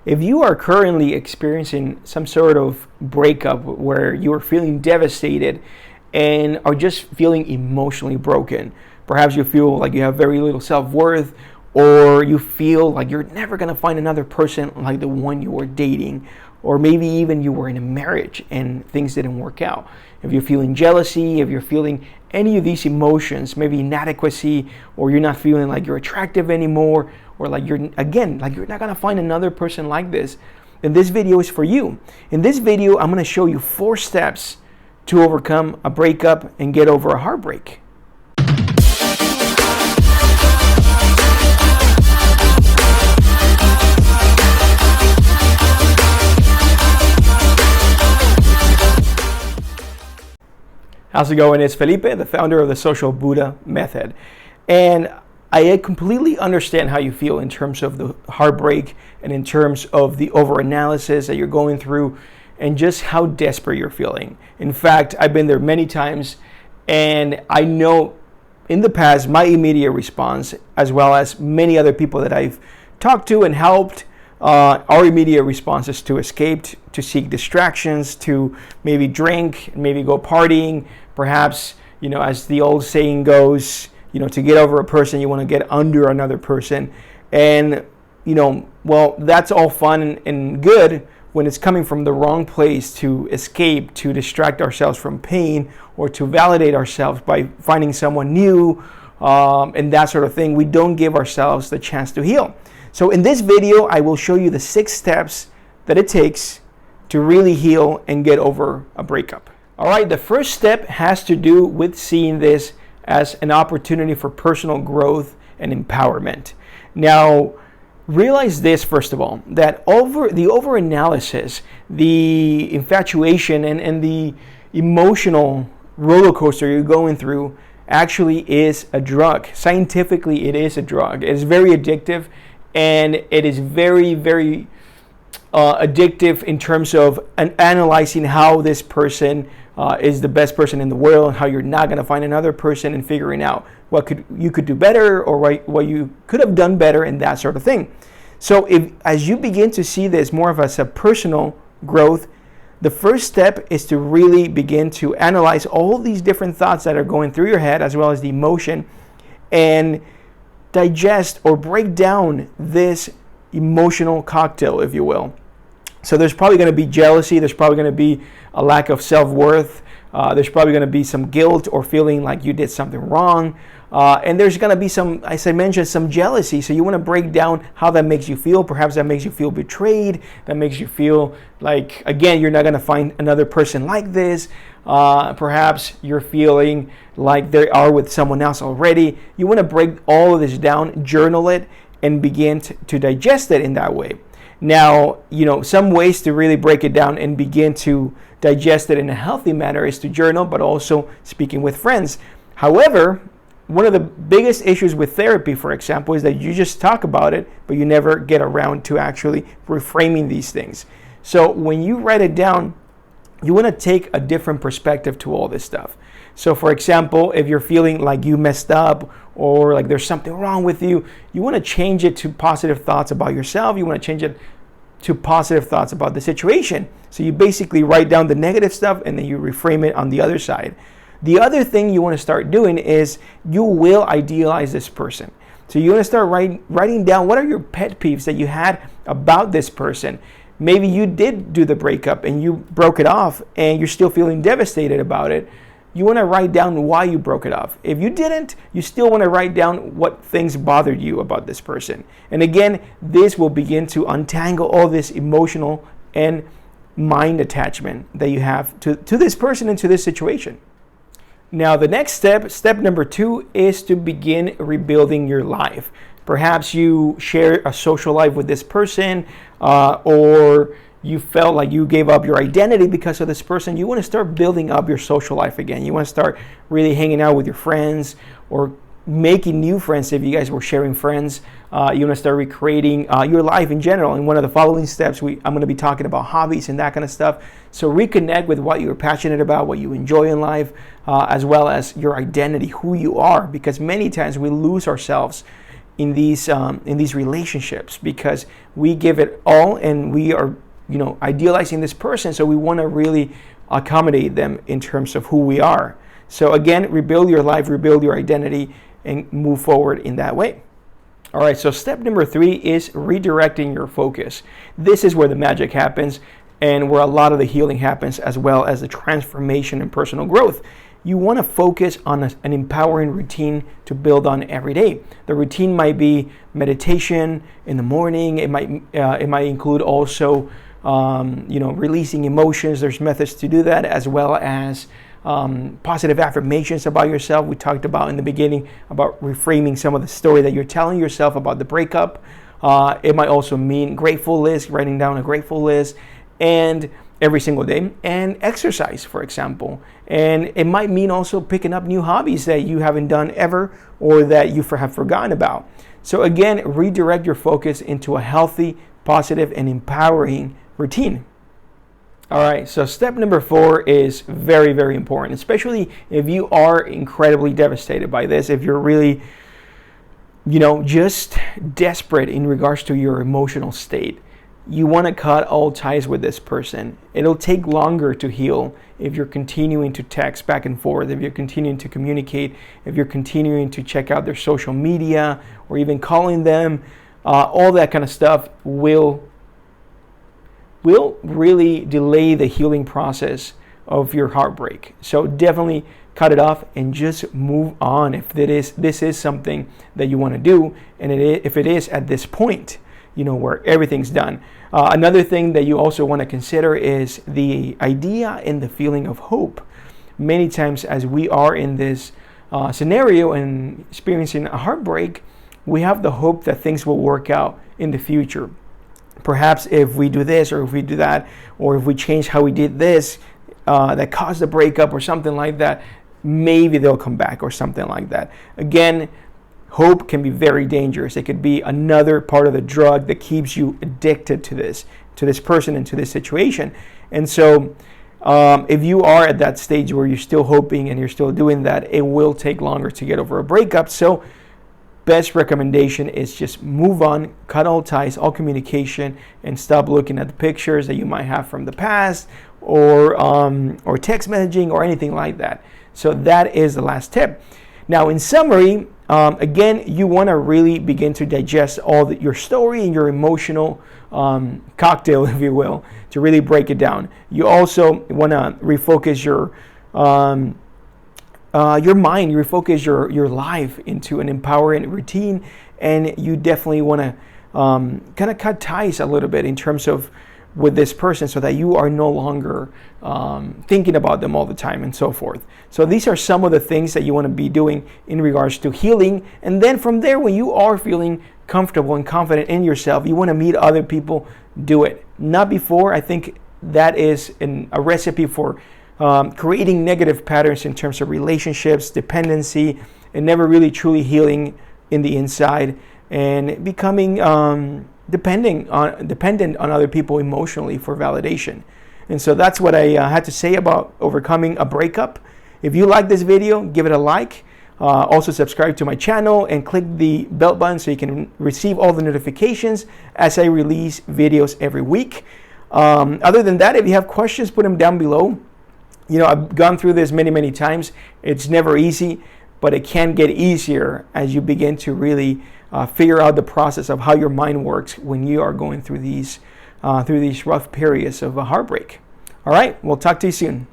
If you are currently experiencing some sort of breakup where you are feeling devastated and are just feeling emotionally broken, perhaps you feel like you have very little self-worth, or you feel like you're never going to find another person like the one you were dating, or maybe even you were in a marriage and things didn't work out. If you're feeling jealousy, if you're feeling any of these emotions, maybe inadequacy, or you're not feeling like you're attractive anymore, or like you're not going to find another person like this, then this video is for you. In this video, I'm going to show you 4 steps to overcome a breakup and get over a heartbreak. How's it going? It's Felipe, the founder of the Social Buddha Method. And I completely understand how you feel in terms of the heartbreak and in terms of the overanalysis that you're going through and just how desperate you're feeling. In fact, I've been there many times, and I know in the past my immediate response, as well as many other people that I've talked to and helped, our immediate response is to escape, to seek distractions, to maybe drink, maybe go partying, perhaps, as the old saying goes, to get over a person, you want to get under another person. And, well, that's all fun and good when it's coming from the wrong place to escape, to distract ourselves from pain, or to validate ourselves by finding someone new, and that sort of thing. We don't give ourselves the chance to heal. So in this video, I will show you the 6 steps that it takes to really heal and get over a breakup. All right, the first step has to do with seeing this as an opportunity for personal growth and empowerment. Now, realize this, first of all, that the overanalysis, the infatuation, and the emotional roller coaster you're going through actually is a drug. Scientifically, it is a drug. It is very addictive, and it is very, very addictive in terms of analyzing how this person is the best person in the world, and how you're not going to find another person, and figuring out what you could do better, or what you could have done better, and that sort of thing. So as you begin to see this more of as a personal growth, the first step is to really begin to analyze all these different thoughts that are going through your head, as well as the emotion, and digest or break down this emotional cocktail, if you will. So there's probably going to be jealousy, there's probably going to be a lack of self-worth, there's probably going to be some guilt or feeling like you did something wrong, and there's going to be some, as I mentioned, some jealousy. So you want to break down how that makes you feel. Perhaps that makes you feel betrayed, that makes you feel like, again, you're not going to find another person like this. Perhaps you're feeling like they are with someone else already. You want to break all of this down, journal it, and begin to digest it in that way. Now, some ways to really break it down and begin to digest it in a healthy manner is to journal, but also speaking with friends. However, one of the biggest issues with therapy, for example, is that you just talk about it, but you never get around to actually reframing these things. So when you write it down, you want to take a different perspective to all this stuff. So for example, if you're feeling like you messed up, or like there's something wrong with you, you want to change it to positive thoughts about yourself. You want to change it to positive thoughts about the situation. So you basically write down the negative stuff, and then you reframe it on the other side. The other thing you want to start doing is you will idealize this person. So you want to start writing down what are your pet peeves that you had about this person. Maybe you did do the breakup and you broke it off and you're still feeling devastated about it. You want to write down why you broke it off. If you didn't, you still want to write down what things bothered you about this person. And again, this will begin to untangle all this emotional and mind attachment that you have to this person and to this situation. Now, the next step number 2, is to begin rebuilding your life. Perhaps you share a social life with this person, or you felt like you gave up your identity because of this person. You want to start building up your social life again. You want to start really hanging out with your friends, or making new friends if you guys were sharing friends. You want to start recreating your life in general. In one of the following steps, I'm going to be talking about hobbies and that kind of stuff. So reconnect with what you're passionate about, what you enjoy in life, as well as your identity, who you are. Because many times we lose ourselves in these relationships, because we give it all and we are idealizing this person, so we want to really accommodate them in terms of who we are. So again, rebuild your life, rebuild your identity, and move forward in that way. All right, so step number 3 is redirecting your focus. This is where the magic happens and where a lot of the healing happens, as well as the transformation and personal growth. You want to focus on an empowering routine to build on every day. The routine might be meditation in the morning. It might include also releasing emotions. There's methods to do that, as well as positive affirmations about yourself. We talked about in the beginning about reframing some of the story that you're telling yourself about the breakup. It might also mean grateful list, writing down a grateful list, and every single day, and exercise, for example. And it might mean also picking up new hobbies that you haven't done ever, or that you have forgotten about. So again, redirect your focus into a healthy, positive, and empowering routine. All right, so step number 4 is very, very important, especially if you are incredibly devastated by this, if you're really, just desperate in regards to your emotional state. You want to cut all ties with this person. It'll take longer to heal if you're continuing to text back and forth, if you're continuing to communicate, if you're continuing to check out their social media, or even calling them. All that kind of stuff will really delay the healing process of your heartbreak. So definitely cut it off and just move on if this is something that you want to do, and if it is at this point, where everything's done. Another thing that you also want to consider is the idea and the feeling of hope. Many times as we are in this scenario and experiencing a heartbreak, we have the hope that things will work out in the future. Perhaps if we do this, or if we do that, or if we change how we did this, that caused the breakup or something like that, maybe they'll come back or something like that. Again, hope can be very dangerous. It could be another part of the drug that keeps you addicted to this person and to this situation. And so if you are at that stage where you're still hoping and you're still doing that, it will take longer to get over a breakup. So best recommendation is just move on, cut all ties, all communication, and stop looking at the pictures that you might have from the past, or text messaging or anything like that. So that is the last tip. Now, in summary, again, you want to really begin to digest your story and your emotional cocktail, if you will, to really break it down. You also want to refocus your mind, refocus your life into an empowering routine, and you definitely want to kind of cut ties a little bit in terms of with this person, so that you are no longer thinking about them all the time and so forth. So these are some of the things that you want to be doing in regards to healing. And then from there, when you are feeling comfortable and confident in yourself, you want to meet other people, do it. Not before. I think that is a recipe for creating negative patterns in terms of relationships, dependency, and never really truly healing in the inside, and becoming dependent on other people emotionally for validation. And so that's what I had to say about overcoming a breakup. If you like this video, give it a like. Also subscribe to my channel and click the bell button so you can receive all the notifications as I release videos every week. Other than that, if you have questions, put them down below. I've gone through this many times. It's never easy, but it can get easier as you begin to really figure out the process of how your mind works when you are going through these rough periods of a heartbreak. All right, we'll talk to you soon.